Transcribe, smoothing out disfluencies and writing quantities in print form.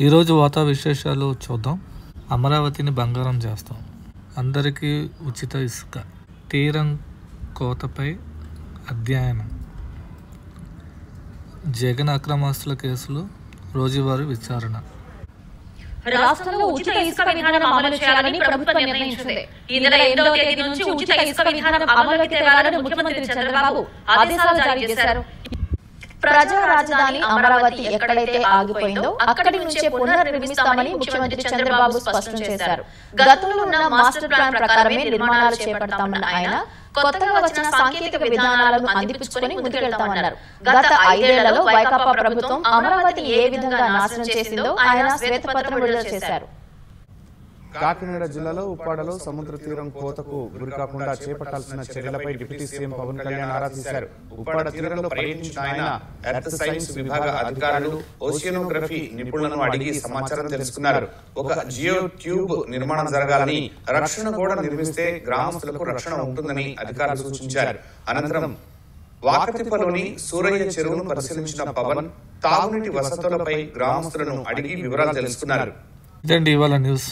ఈరోజు వార్తా విశేషాలు చూద్దాం. అమరావతిని బంగారం చేస్తాం, అందరికీ ఉచిత ఇసుక, తీరం కోతపై అధ్యయనం, జగన్ అక్రమాస్తుల కేసులు రోజువారీ విచారణ. రాష్ట్రంలో ఉచిత ఇసుక విధానం అమలు చేయాలని ప్రభుత్వం నిర్ణయించింది. ఈ నెల 8వ తేదీ నుంచి ఉచిత ఇసుక విధానం అమలులోకి తేవాలని ముఖ్యమంత్రి చంద్రబాబు ఆదేశాలు జారీ చేశారు. ప్రజా రాజధాని అమరావతి ఎక్కడైతే ఆగిపోయిందో అక్కడి నుంచే పునర్నిర్మిస్తామని ముఖ్యమంత్రి చంద్రబాబు స్పష్టం చేశారు. గతంలో ఉన్న మాస్టర్ ప్లాన్ ప్రకారమే నిర్మాణాలు చేపడతామన్న ఆయన కొత్తగా వచ్చిన సాంకేతిక విధానాలను అందిపుచ్చుకొని ముందుకెళ్తామన్నారు. గత 5 ఏళ్లలో వైకాపా ప్రభుత్వం అమరావతి ఏ విధంగా నాశనం చేసిందో ఆయన శ్వేతపత్రం విడుదల చేశారు. కాకినాడ జిల్లాలో ఉప్పాడలో సముద్ర తీరం కోతకు గురికాకుండా చేపట్టాల్సిన చర్యలపై డిప్యూటీ సీఎం పవన్ కళ్యాణ్ ఆరా తీశారు. ఉప్పాడ తీరంలో పర్యటించిన ఆయన ఎర్త్ సైన్స్ విభాగ అధికారులు, ఓషియనోగ్రఫీ నిపుణులను అడిగి సమాచారం తెలుసుకున్నారు. ఒక జియో ట్యూబ్ నిర్మాణం జరగాలని, రక్షణ గోడ నిర్మిస్తే గ్రామస్తులకు రక్షణ ఉంటుందని అధికారులు సూచించారు. అనంతరం వాకతిప్పలోని సూరయ్య చెరువును పరిశీలించిన పవన్ తాగునీటి వసతులపై గ్రామస్తులను అడిగి వివరాలు తెలుసుకున్నారు. ఇదండి ఇవాళ న్యూస్.